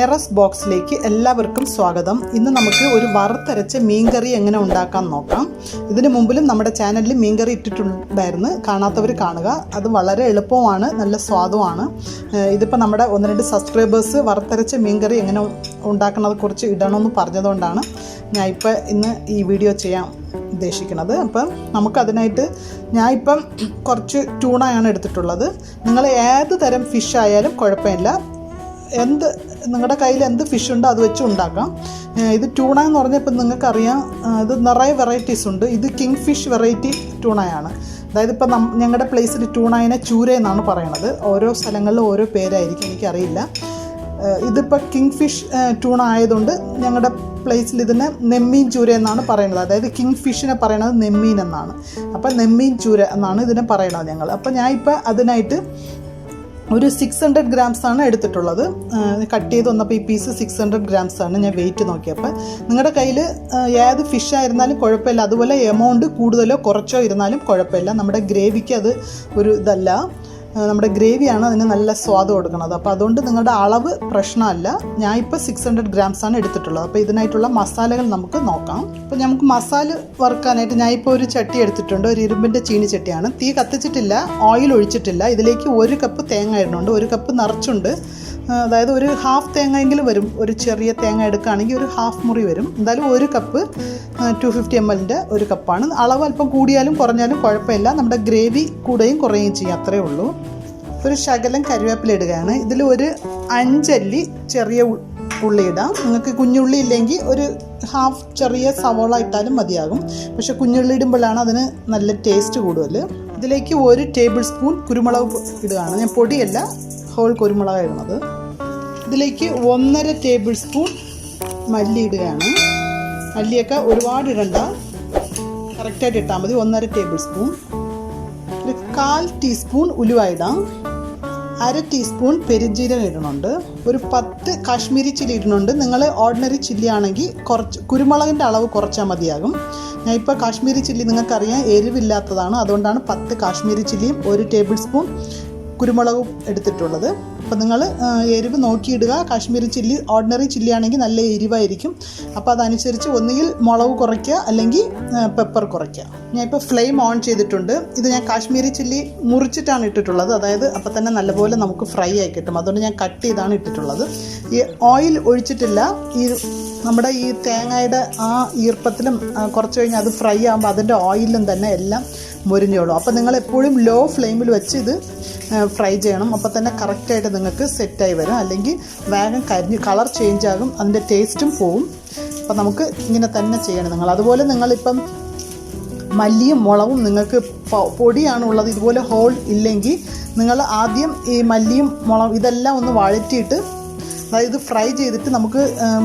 മനേറസ് ബോക്സിലേക്ക് എല്ലാവർക്കും സ്വാഗതം. ഇന്ന് നമുക്ക് ഒരു വറുത്തരച്ച മീൻകറി എങ്ങനെ ഉണ്ടാക്കാൻ നോക്കാം. ഇതിനു മുമ്പിലും നമ്മുടെ ചാനലിൽ മീൻകറി ഇട്ടിട്ടുണ്ടായിരുന്നു, കാണാത്തവർ കാണുക. അത് വളരെ എളുപ്പമാണ്, നല്ല സ്വാദുമാണ്. ഇതിപ്പോൾ നമ്മുടെ 1-2 സബ്സ്ക്രൈബേഴ്സ് വറുത്തരച്ച മീൻകറി എങ്ങനെ ഉണ്ടാക്കുന്നതെക്കുറിച്ച് ഇടണമെന്ന് പറഞ്ഞതുകൊണ്ടാണ് ഞാൻ ഇപ്പോൾ ഇന്ന് ഈ വീഡിയോ ചെയ്യാൻ ഉദ്ദേശിക്കുന്നത്. അപ്പം നമുക്കതിനായിട്ട് ഞാനിപ്പം കുറച്ച് ട്യൂണയാണ് എടുത്തിട്ടുള്ളത്. നിങ്ങൾ ഏത് തരം ഫിഷ് ആയാലും കുഴപ്പമില്ല, നിങ്ങളുടെ കയ്യിൽ എന്ത് ഫിഷ് ഉണ്ടോ അത് വെച്ച് ഉണ്ടാക്കാം. ഇത് ട്യൂണ എന്ന് പറഞ്ഞപ്പോൾ നിങ്ങൾക്കറിയാം, ഇത് നിറയെ വെറൈറ്റീസ് ഉണ്ട്. ഇത് കിങ് ഫിഷ് വെറൈറ്റി ട്യൂണയാണ്. അതായത് ഇപ്പം ഞങ്ങളുടെ പ്ലേസിൽ ട്യൂണയിനെ ചൂര എന്നാണ് പറയണത്. ഓരോ സ്ഥലങ്ങളിലും ഓരോ പേരായിരിക്കും, എനിക്കറിയില്ല. ഇതിപ്പോൾ കിങ് ഫിഷ് ട്യൂണ ആയതുകൊണ്ട് ഞങ്ങളുടെ പ്ലേസിൽ ഇതിനെ നെമ്മീൻ ചൂര എന്നാണ് പറയുന്നത്. അതായത് കിങ് ഫിഷിനെ പറയണത് നെമ്മീൻ എന്നാണ്. അപ്പം നെമ്മീൻ ചൂര എന്നാണ് ഇതിനെ പറയണത് ഞങ്ങൾ. അപ്പം ഞാനിപ്പോൾ അതിനായിട്ട് ഒരു 600 ഗ്രാംസാണ് എടുത്തിട്ടുള്ളത്. കട്ട് ചെയ്ത് വന്നപ്പോൾ ഈ പീസ് 600 ഗ്രാംസാണ് ഞാൻ വെയിറ്റ് നോക്കിയപ്പോൾ. നിങ്ങളുടെ കയ്യിൽ ഏത് ഫിഷ് ആയിരുന്നാലും കുഴപ്പമില്ല, അതുപോലെ എമൗണ്ട് കൂടുതലോ കുറച്ചോ ഇരുന്നാലും കുഴപ്പമില്ല. നമ്മുടെ ഗ്രേവിക്ക് അത് ഒരു ഇതല്ല, നമ്മുടെ ഗ്രേവിയാണ് അതിന് നല്ല സ്വാദ് കൊടുക്കുന്നത്. അപ്പോൾ അതുകൊണ്ട് നിങ്ങളുടെ അളവ് പ്രശ്നമല്ല. ഞാൻ ഇപ്പോൾ 600 ഗ്രാംസാണ് എടുത്തിട്ടുള്ളത്. അപ്പോൾ ഇതിനായിട്ടുള്ള മസാലകൾ നമുക്ക് നോക്കാം. അപ്പോൾ നമുക്ക് മസാല വറുക്കാനായിട്ട് ഞാനിപ്പോൾ ഒരു ചട്ടി എടുത്തിട്ടുണ്ട്. ഒരു ഇരുമ്പിൻ്റെ ചീനി ചട്ടിയാണ്. തീ കത്തിച്ചിട്ടില്ല, ഓയിൽ ഒഴിച്ചിട്ടില്ല. ഇതിലേക്ക് 1 കപ്പ് തേങ്ങ ഇടുന്നുണ്ട്. 1 കപ്പ് നിറച്ചുണ്ട്. അതായത് ഒരു ഹാഫ് തേങ്ങയെങ്കിലും വരും. ഒരു ചെറിയ തേങ്ങ എടുക്കുകയാണെങ്കിൽ ഒരു ഹാഫ് മുറി വരും. എന്തായാലും 1 കപ്പ് 250 ml ഒരു കപ്പാണ്. അളവ് അല്പം കൂടിയാലും കുറഞ്ഞാലും കുഴപ്പമില്ല. നമ്മുടെ ഗ്രേവി കൂടുകയും കുറയുകയും ചെയ്യും, അത്രയേ ഉള്ളൂ. ഒരു ശകലം കറിവേപ്പില ഇടുകയാണ്. ഇതിൽ ഒരു 5 അല്ലി ചെറിയ ഉള്ളി ഇടാം. നിങ്ങൾക്ക് കുഞ്ഞുള്ളി ഇല്ലെങ്കിൽ ഒരു ഹാഫ് ചെറിയ സവോള ഇട്ടാലും മതിയാകും. പക്ഷേ കുഞ്ഞുള്ളി ഇടുമ്പോഴാണ് അതിന് നല്ല ടേസ്റ്റ് കൂടുതൽ. ഇതിലേക്ക് 1 ടേബിൾ സ്പൂൺ കുരുമുളക് ഇടുകയാണ്. ഞാൻ പൊടിയല്ല, ഹോൾ കുരുമുളക് ഇടുന്നത്. ഇതിലേക്ക് 1.5 ടേബിൾ സ്പൂൺ മല്ലി ഇടുകയാണ്. മല്ലിയൊക്കെ ഒരുപാട് ഇടണ്ട, കറക്റ്റായിട്ട് ഇട്ടാൽ മതി. 1.5 ടേബിൾ സ്പൂൺ. ഒരു 1/4 ടീസ്പൂൺ ഉലുവ ഇടാം. 1/2 ടീസ്പൂൺ പെരുംജീരകം ഇടുന്നുണ്ട്. ഒരു 10 കാശ്മീരി ചില്ലി ഇടുന്നുണ്ട്. നിങ്ങൾ ഓർഡിനറി ചില്ലി ആണെങ്കിൽ കുറച്ച് കുരുമുളകിൻ്റെ അളവ് കുറച്ചാൽ മതിയാകും. ഞാൻ ഇപ്പോൾ കാശ്മീരി ചില്ലി നിങ്ങൾക്കറിയാം എരിവില്ലാത്തതാണ്, അതുകൊണ്ടാണ് 10 കാശ്മീരി ചില്ലിയും 1 ടേബിൾ സ്പൂൺ കുരുമുളകും എടുത്തിട്ടുള്ളത്. അപ്പോൾ നിങ്ങൾ എരിവ് നോക്കിയിടുക. കാശ്മീരി ചില്ലി ഓർഡിനറി ചില്ലി ആണെങ്കിൽ നല്ല എരിവായിരിക്കും. അപ്പോൾ അതനുസരിച്ച് ഒന്നുകിൽ മുളക് കുറയ്ക്കുക അല്ലെങ്കിൽ പെപ്പർ കുറയ്ക്കുക. ഞാൻ ഇപ്പോൾ ഫ്ലെയിം ഓൺ ചെയ്തിട്ടുണ്ട്. ഇത് ഞാൻ കാശ്മീരി ചില്ലി മുറിച്ചിട്ടാണ് ഇട്ടിട്ടുള്ളത്. അതായത് അപ്പോൾ തന്നെ നല്ലപോലെ നമുക്ക് ഫ്രൈ ആയി കിട്ടും. അതുകൊണ്ട് ഞാൻ കട്ട് ചെയ്താണ് ഇട്ടിട്ടുള്ളത്. ഈ ഓയിൽ ഒഴിച്ചിട്ടില്ല. ഈ നമ്മുടെ ഈ തേങ്ങയുടെ ആ ഈർപ്പത്തിലും കുറച്ച് കഴിഞ്ഞ് അത് ഫ്രൈ ആകുമ്പോൾ അതിൻ്റെ ഓയിലും തന്നെ എല്ലാം മുരിഞ്ഞോളും. അപ്പോൾ നിങ്ങൾ എപ്പോഴും ലോ ഫ്ലെയിമിൽ വെച്ച് ഇത് ഫ്രൈ ചെയ്യണം. അപ്പോൾ തന്നെ കറക്റ്റായിട്ട് നിങ്ങൾക്ക് സെറ്റായി വരും. അല്ലെങ്കിൽ വേഗം കളർ ചേഞ്ച് ആകും, അതിൻ്റെ ടേസ്റ്റും പോവും. അപ്പോൾ നമുക്ക് ഇങ്ങനെ തന്നെ ചെയ്യണം നിങ്ങൾ. അതുപോലെ നിങ്ങളിപ്പം മല്ലിയും മുളകും നിങ്ങൾക്ക് പൊടിയാണുള്ളത്, ഇതുപോലെ ഹോൾ ഇല്ലെങ്കിൽ നിങ്ങൾ ആദ്യം ഈ മല്ലിയും മുളകും ഇതെല്ലാം ഒന്ന് വഴറ്റിയിട്ട്, അതായത് ഫ്രൈ ചെയ്തിട്ട് നമുക്ക്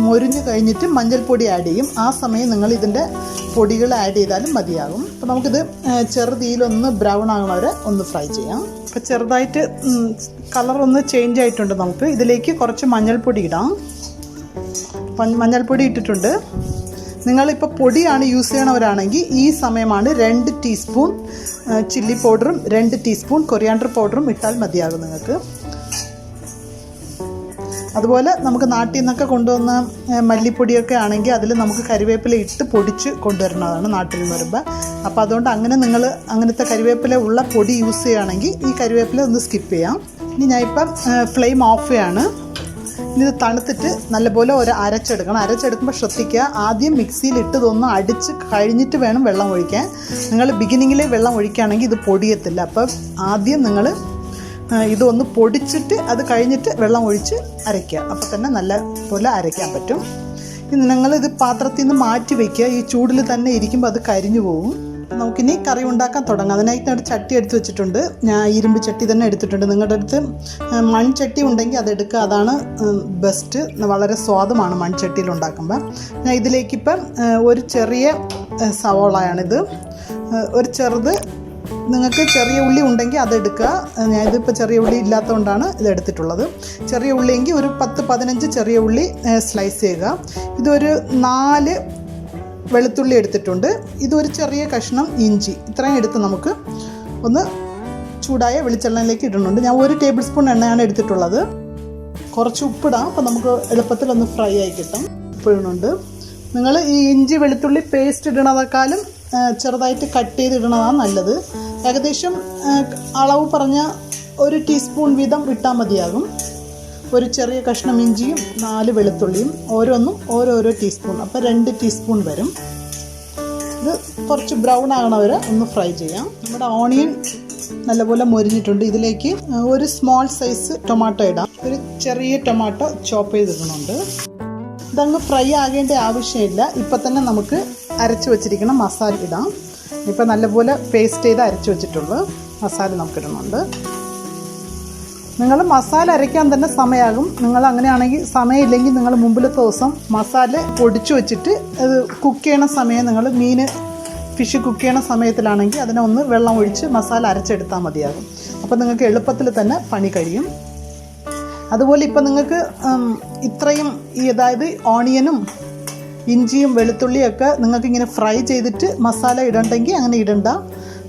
മൊരിഞ്ഞ് കഴിഞ്ഞിട്ട് മഞ്ഞൾപ്പൊടി ആഡ് ചെയ്യും. ആ സമയം നിങ്ങൾ ഇതിൻ്റെ പൊടികൾ ആഡ് ചെയ്താലും മതിയാകും. അപ്പോൾ നമുക്കിത് ചെറുതീയിലൊന്ന് ബ്രൗൺ ആകുന്ന വരെ ഒന്ന് ഫ്രൈ ചെയ്യാം. അപ്പോൾ ചെറുതായിട്ട് കളറൊന്ന് ചേഞ്ച് ആയിട്ടുണ്ട്. നമുക്ക് ഇതിലേക്ക് കുറച്ച് മഞ്ഞൾപ്പൊടി ഇടാം. മഞ്ഞൾപ്പൊടി ഇട്ടിട്ടുണ്ട്. നിങ്ങളിപ്പോൾ പൊടിയാണ് യൂസ് ചെയ്യണവരാണെങ്കിൽ ഈ സമയമാണ് 2 ടീസ്പൂൺ ചില്ലി പൗഡറും 2 ടീസ്പൂൺ കൊറിയാണ്ടർ പൗഡറും ഇട്ടാൽ മതിയാകും നിങ്ങൾക്ക്. അതുപോലെ നമുക്ക് നാട്ടിൽ നിന്നൊക്കെ കൊണ്ടുവന്ന മല്ലിപ്പൊടിയൊക്കെ ആണെങ്കിൽ അതിൽ നമുക്ക് കരിവേപ്പില ഇട്ട് പൊടിച്ച് കൊണ്ടുവരുന്നതാണ് നാട്ടിൽ നിന്ന് വരുമ്പോൾ. അപ്പോൾ അതുകൊണ്ട് നിങ്ങൾ അങ്ങനത്തെ കരിവേപ്പില ഉള്ള പൊടി യൂസ് ചെയ്യുകയാണെങ്കിൽ ഈ കരിവേപ്പില ഒന്ന് സ്കിപ്പ് ചെയ്യാം. ഇനി ഞാനിപ്പം ഫ്ലെയിം ഓഫ് ചെയ്യാണ്. ഇനി ഇത് തണുത്തിട്ട് നല്ലപോലെ അരച്ചെടുക്കണം. അരച്ചെടുക്കുമ്പോൾ ശ്രദ്ധിക്കുക, ആദ്യം മിക്സിയിലിട്ട് ഇതൊന്ന് അടിച്ച് കഴിഞ്ഞിട്ട് വേണം വെള്ളം ഒഴിക്കാൻ. നിങ്ങൾ ബിഗിനിങ്ങിൽ വെള്ളം ഒഴിക്കുകയാണെങ്കിൽ ഇത് പൊടിയത്തില്ല. അപ്പം ആദ്യം നിങ്ങൾ ഇതൊന്ന് പൊടിച്ചിട്ട് അത് കഴിഞ്ഞിട്ട് വെള്ളം ഒഴിച്ച് അരയ്ക്കുക. അപ്പോൾ തന്നെ നല്ല പോലെ അരയ്ക്കാൻ പറ്റും. ഇനി നിങ്ങളിത് പാത്രത്തിൽ നിന്ന് മാറ്റി വയ്ക്കുക. ഈ ചൂടിൽ തന്നെ ഇരിക്കുമ്പോൾ അത് കരിഞ്ഞു പോകും. നമുക്കിനി കറി ഉണ്ടാക്കാൻ തുടങ്ങാം. അതിനായിട്ട് ഒരു ചട്ടി എടുത്ത് വെച്ചിട്ടുണ്ട്. ഞാൻ ഇരുമ്പ് ചട്ടി തന്നെ എടുത്തിട്ടുണ്ട്. നിങ്ങളുടെ അടുത്ത് മൺചട്ടി ഉണ്ടെങ്കിൽ അതെടുക്കുക, അതാണ് ബെസ്റ്റ്. വളരെ സ്വാദുമാണ് മൺചട്ടിയിൽ ഉണ്ടാക്കുമ്പോൾ. ഞാൻ ഇതിലേക്കിപ്പം ഒരു ചെറിയ സവോളയാണിത്. ഒരു ചെറുത്, നിങ്ങൾക്ക് ചെറിയ ഉള്ളി ഉണ്ടെങ്കിൽ അതെടുക്കുക. ഞാനിതിപ്പോൾ ചെറിയ ഉള്ളി ഇല്ലാത്തതുകൊണ്ടാണ് ഇതെടുത്തിട്ടുള്ളത്. ചെറിയ ഉള്ളിയെങ്കിൽ ഒരു 10-15 ചെറിയ ഉള്ളി സ്ലൈസ് ചെയ്യുക. ഇതൊരു 4 വെളുത്തുള്ളി എടുത്തിട്ടുണ്ട്. ഇതൊരു ചെറിയ കഷ്ണം ഇഞ്ചി. ഇത്രയും എടുത്ത് നമുക്ക് ഒന്ന് ചൂടായ വെളിച്ചെണ്ണയിലേക്ക് ഇടുന്നുണ്ട്. ഞാൻ 1 ടേബിൾ സ്പൂൺ എണ്ണയാണ് എടുത്തിട്ടുള്ളത്. കുറച്ച് ഉപ്പിടാം, അപ്പോൾ നമുക്ക് എളുപ്പത്തിലൊന്ന് ഫ്രൈ ആയി കിട്ടും. ഉപ്പിടുന്നുണ്ട്. നിങ്ങൾ ഈ ഇഞ്ചി വെളുത്തുള്ളി പേസ്റ്റ് ഇടണതേക്കാളും ചെറുതായിട്ട് കട്ട് ചെയ്തിടണതാണ് നല്ലത്. ഏകദേശം അളവ് പറഞ്ഞ 1 ടീസ്പൂൺ വീതം ഇട്ടാൽ മതിയാകും. ഒരു ചെറിയ കഷ്ണം ഇഞ്ചിയും 4 വെളുത്തുള്ളിയും ഓരോന്നും ഓരോരോ ടീസ്പൂൺ, അപ്പോൾ 2 ടീസ്പൂൺ വരും. ഇത് കുറച്ച് ബ്രൗൺ ആകണ വരെ ഒന്ന് ഫ്രൈ ചെയ്യാം. നമ്മുടെ ഓണിയൻ നല്ലപോലെ മൊരിഞ്ഞിട്ടുണ്ട്. ഇതിലേക്ക് ഒരു സ്മോൾ സൈസ് ടൊമാറ്റോ ഇടാം. ഒരു ചെറിയ ടൊമാറ്റോ ചോപ്പ് ചെയ്തിടുന്നുണ്ട്. ഇതങ്ങ് ഫ്രൈ ആകേണ്ട ആവശ്യമില്ല. ഇപ്പം തന്നെ നമുക്ക് അരച്ച് വെച്ചിരിക്കുന്ന മസാല ഇടാം. ഇപ്പം നല്ലപോലെ പേസ്റ്റ് ചെയ്ത് അരച്ച് വെച്ചിട്ടുള്ള മസാല നമുക്കിടുന്നുണ്ട്. നിങ്ങൾ മസാല അരയ്ക്കാൻ തന്നെ സമയമാകും. നിങ്ങൾ അങ്ങനെയാണെങ്കിൽ സമയമില്ലെങ്കിൽ നിങ്ങൾ മുമ്പിലത്തെ ദിവസം മസാല പൊടിച്ചു വെച്ചിട്ട് അത് കുക്ക് ചെയ്യണ സമയം നിങ്ങൾ ഫിഷ് കുക്ക് ചെയ്യണ സമയത്തിലാണെങ്കിൽ അതിനെ ഒന്ന് വെള്ളം ഒഴിച്ച് മസാല അരച്ചെടുത്താൽ മതിയാകും. അപ്പോൾ നിങ്ങൾക്ക് എളുപ്പത്തിൽ തന്നെ പണി കഴിയും. അതുപോലെ ഇപ്പം നിങ്ങൾക്ക് ഇത്രയും അതായത് ഓണിയനും ഇഞ്ചിയും വെളുത്തുള്ളിയൊക്കെ നിങ്ങൾക്ക് ഇങ്ങനെ ഫ്രൈ ചെയ്തിട്ട് മസാല ഇടണ്ടെങ്കിൽ അങ്ങനെ ഇടണ്ട.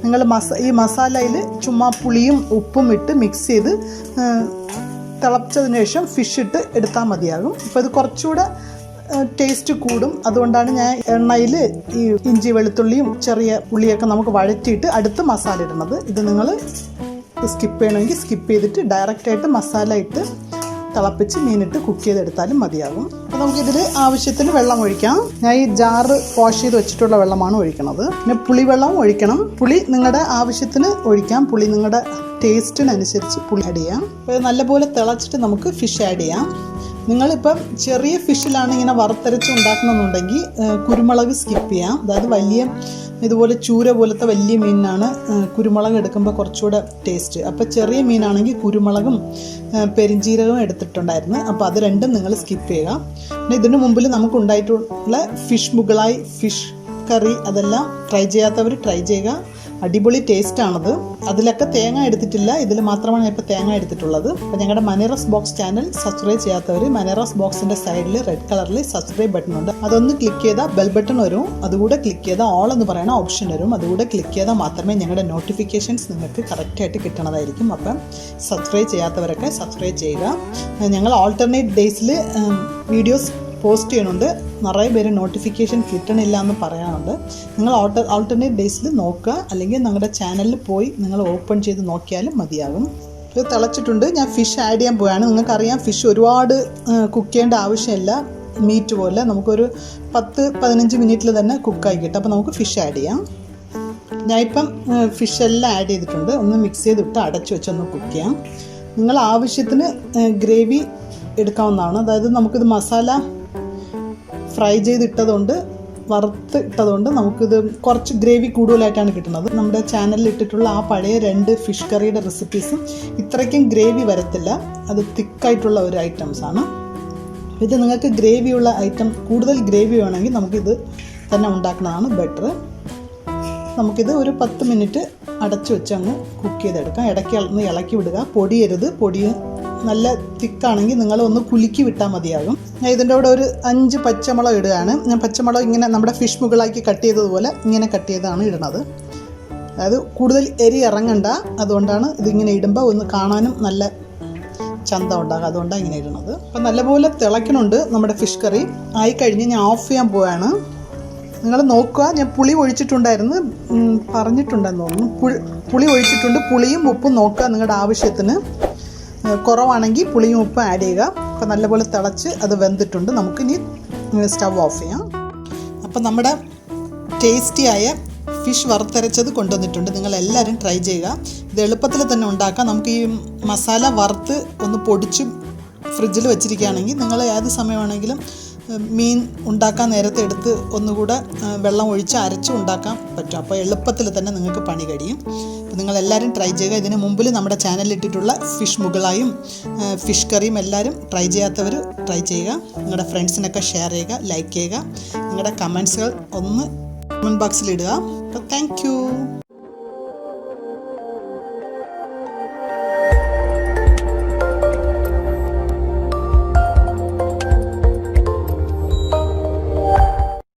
നിങ്ങൾ ഈ മസാലയിൽ ചുമ്മാ പുളിയും ഉപ്പും ഇട്ട് മിക്സ് ചെയ്ത് തിളച്ചതിന് ശേഷം ഫിഷ് ഇട്ട് എടുത്താൽ മതിയാകും. ഇപ്പോൾ ഇത് കുറച്ചുകൂടെ ടേസ്റ്റ് കൂടും. അതുകൊണ്ടാണ് ഞാൻ എണ്ണയിൽ ഈ ഇഞ്ചി വെളുത്തുള്ളിയും ചെറിയ ഉള്ളിയൊക്കെ നമുക്ക് വഴറ്റിയിട്ട് അടുത്ത് മസാല ഇടുന്നത്. ഇത് നിങ്ങൾ സ്കിപ്പ് ചെയ്യണമെങ്കിൽ സ്കിപ്പ് ചെയ്തിട്ട് ഡയറക്റ്റായിട്ട് മസാല ഇട്ട് തിളപ്പിച്ച് മീനിട്ട് കുക്ക് ചെയ്തെടുത്താലും മതിയാകും. അപ്പോൾ നമുക്കിതിൽ ആവശ്യത്തിന് വെള്ളം ഒഴിക്കാം. ഞാൻ ഈ ജാറ് വാഷ് ചെയ്ത് വെച്ചിട്ടുള്ള വെള്ളമാണ് ഒഴിക്കുന്നത്. പിന്നെ പുളിവെള്ളവും ഒഴിക്കണം. പുളി നിങ്ങളുടെ ആവശ്യത്തിന് ഒഴിക്കാം. പുളി നിങ്ങളുടെ ടേസ്റ്റിനനുസരിച്ച് പുളി ആഡ് ചെയ്യാം. അപ്പോൾ നല്ലപോലെ തിളച്ചിട്ട് നമുക്ക് ഫിഷ് ആഡ് ചെയ്യാം. നിങ്ങളിപ്പം ചെറിയ ഫിഷിലാണ് ഇങ്ങനെ വറുത്തരച്ച് ഉണ്ടാക്കണമെന്നുണ്ടെങ്കിൽ കുരുമുളക് സ്കിപ്പ് ചെയ്യാം. അതായത് വലിയ ഇതുപോലെ ചൂര പോലത്തെ വലിയ മീനിനാണ് കുരുമുളക് എടുക്കുമ്പോൾ കുറച്ചുകൂടെ ടേസ്റ്റ്. അപ്പോൾ ചെറിയ മീനാണെങ്കിൽ കുരുമുളകും പെരിഞ്ചീരകവും എടുത്തിട്ടുണ്ടായിരുന്നു. അപ്പോൾ അത് രണ്ടും നിങ്ങൾ സ്കിപ്പ് ചെയ്യുക. പിന്നെ ഇതിനു മുമ്പിൽ നമുക്ക് ഉണ്ടായിട്ടുള്ള ഫിഷ് മുകളായി, ഫിഷ് കറി, അതെല്ലാം ട്രൈ ചെയ്യാത്തവർ ട്രൈ ചെയ്യുക. അടിപൊളി ടേസ്റ്റാണത്. അതിലൊക്കെ തേങ്ങ എടുത്തിട്ടില്ല, ഇതിൽ മാത്രമാണ് ഇപ്പോൾ തേങ്ങ എടുത്തിട്ടുള്ളത്. അപ്പോൾ ഞങ്ങളുടെ മനേറാസ് ബോക്സ് ചാനൽ സബ്സ്ക്രൈബ് ചെയ്യാത്തവർ മനേറാസ് ബോക്സിൻ്റെ സൈഡിൽ റെഡ് കളറിൽ സബ്സ്ക്രൈബ് ബട്ടൺ ഉണ്ട്. അതൊന്ന് ക്ലിക്ക് ചെയ്താൽ ബെൽ ബട്ടൺ വരും. അതുകൂടെ ക്ലിക്ക് ചെയ്താൽ ഓൾ എന്ന് പറയുന്ന ഓപ്ഷൻ വരും. അതുകൂടെ ക്ലിക്ക് ചെയ്താൽ മാത്രമേ ഞങ്ങളുടെ നോട്ടിഫിക്കേഷൻസ് നിങ്ങൾക്ക് കറക്റ്റായിട്ട് കിട്ടണതായിരിക്കും. അപ്പം സബ്സ്ക്രൈബ് ചെയ്യാത്തവരൊക്കെ സബ്സ്ക്രൈബ് ചെയ്യുക. ഞങ്ങൾ ആൾട്ടർനേറ്റ് ഡേയ്സിൽ വീഡിയോസ് പോസ്റ്റ് ചെയ്യുന്നുണ്ട്. നിറയെ പേര് നോട്ടിഫിക്കേഷൻ കിട്ടണില്ല എന്ന് പറയാനുണ്ട്. നിങ്ങൾ ആൾട്ടർനേറ്റ് ഡേയ്സിൽ നോക്കുക, അല്ലെങ്കിൽ ഞങ്ങളുടെ ചാനലിൽ പോയി നിങ്ങൾ ഓപ്പൺ ചെയ്ത് നോക്കിയാലും മതിയാകും. ഇത് തിളച്ചിട്ടുണ്ട്. ഞാൻ ഫിഷ് ആഡ് ചെയ്യാൻ പോവുകയാണ്. നിങ്ങൾക്കറിയാം ഫിഷ് ഒരുപാട് കുക്ക് ചെയ്യേണ്ട ആവശ്യമില്ല. മീറ്റ് പോലെ നമുക്കൊരു 10-15 മിനിറ്റിൽ തന്നെ കുക്കായി കിട്ടും. അപ്പോൾ നമുക്ക് ഫിഷ് ആഡ് ചെയ്യാം. ഞാനിപ്പം ഫിഷ് എല്ലാം ആഡ് ചെയ്തിട്ടുണ്ട്. ഒന്ന് മിക്സ് ചെയ്തിട്ട് അടച്ചു വെച്ചൊന്ന് കുക്ക് ചെയ്യാം. നിങ്ങൾ ആവശ്യത്തിന് ഗ്രേവി എടുക്കാവുന്നതാണ്. അതായത് നമുക്കിത് മസാല ഫ്രൈ ചെയ്തിട്ടതുകൊണ്ട്, വറുത്ത് ഇട്ടതുകൊണ്ട് നമുക്കിത് കുറച്ച് ഗ്രേവി കൂടുതലായിട്ടാണ് കിട്ടുന്നത്. നമ്മുടെ ചാനലിൽ ഇട്ടിട്ടുള്ള ആ പഴയ 2 ഫിഷ് കറിയുടെ റെസിപ്പീസും ഇത്രയ്ക്കും ഗ്രേവി വരത്തില്ല. അത് തിക്കായിട്ടുള്ള ഒരു ഐറ്റംസാണ്. ഇത് നിങ്ങൾക്ക് ഗ്രേവിയുള്ള ഐറ്റം, കൂടുതൽ ഗ്രേവി വേണമെങ്കിൽ നമുക്കിത് തന്നെ ഉണ്ടാക്കുന്നതാണ് ബെറ്റർ. നമുക്കിത് ഒരു 10 മിനിറ്റ് അടച്ചു വെച്ച് അങ്ങ് കുക്ക് ചെയ്തെടുക്കാം. ഇടയ്ക്ക് ഒന്ന് ഇളക്കി വിടുക. പൊടിയരുത്. പൊടി നല്ല തിക്കാണെങ്കിൽ നിങ്ങൾ ഒന്ന് കുലുക്കി വിട്ടാൽ മതിയാകും. ഞാൻ ഇതിൻ്റെ കൂടെ ഒരു 5 പച്ചമുളക് ഇടുകയാണ്. ഞാൻ പച്ചമുളക് ഇങ്ങനെ നമ്മുടെ ഫിഷ് മുകളാക്കി കട്ട് ചെയ്തതുപോലെ ഇങ്ങനെ കട്ട് ചെയ്താണ് ഇടുന്നത്. അതായത് കൂടുതൽ എരി ഇറങ്ങണ്ട. അതുകൊണ്ടാണ് ഇതിങ്ങനെ ഇടുമ്പോൾ ഒന്ന് കാണാനും നല്ല ചന്തം ഉണ്ടാകും. അതുകൊണ്ടാണ് ഇങ്ങനെ ഇടുന്നത്. അപ്പം നല്ലപോലെ തിളയ്ക്കണുണ്ട് നമ്മുടെ ഫിഷ് കറി. ആയിക്കഴിഞ്ഞ് ഞാൻ ഓഫ് ചെയ്യാൻ പോവുകയാണ്. നിങ്ങൾ നോക്കുക, ഞാൻ പുളി ഒഴിച്ചിട്ടുണ്ടായിരുന്നു, പറഞ്ഞിട്ടുണ്ടെന്ന് തോന്നുന്നു. പുളി ഒഴിച്ചിട്ടുണ്ട്. പുളിയും ഉപ്പും നോക്കുക നിങ്ങളുടെ ആവശ്യത്തിന്. കുറവാണെങ്കിൽ പുളിയും ഉപ്പും ആഡ് ചെയ്യുക. അപ്പോൾ നല്ലപോലെ തിളച്ച് അത് വെന്തിട്ടുണ്ട്. നമുക്കിനി സ്റ്റവ് ഓഫ് ചെയ്യാം. അപ്പോൾ നമ്മുടെ ടേസ്റ്റിയായ ഫിഷ് വറുത്തരച്ചത് കൊണ്ടുവന്നിട്ടുണ്ട്. നിങ്ങളെല്ലാവരും ട്രൈ ചെയ്യുക. ഇത് എളുപ്പത്തിൽ തന്നെ ഉണ്ടാക്കാം. നമുക്ക് ഈ മസാല വറുത്ത് ഒന്ന് പൊടിച്ച് ഫ്രിഡ്ജിൽ വെച്ചിരിക്കുകയാണെങ്കിൽ നിങ്ങൾ ഏത് സമയമാണെങ്കിലും മീൻ ഉണ്ടാക്കാൻ നേരത്തെ എടുത്ത് ഒന്നുകൂടെ വെള്ളം ഒഴിച്ച് അരച്ച് ഉണ്ടാക്കാൻ പറ്റും. അപ്പോൾ എളുപ്പത്തിൽ തന്നെ നിങ്ങൾക്ക് പണി കഴിയും. അപ്പോൾ നിങ്ങളെല്ലാവരും ട്രൈ ചെയ്യുക. ഇതിന് മുമ്പിൽ നമ്മുടെ ചാനലിൽ ഇട്ടിട്ടുള്ള ഫിഷ് മുകളായും ഫിഷ് കറിയും എല്ലാവരും ട്രൈ ചെയ്യാത്തവർ ട്രൈ ചെയ്യുക. നിങ്ങളുടെ ഫ്രണ്ട്സിനൊക്കെ ഷെയർ ചെയ്യുക, ലൈക്ക് ചെയ്യുക. നിങ്ങളുടെ കമൻസുകൾ ഒന്ന് കമൻറ്റ് ബോക്സിൽ ഇടുക. അപ്പോൾ താങ്ക് യു.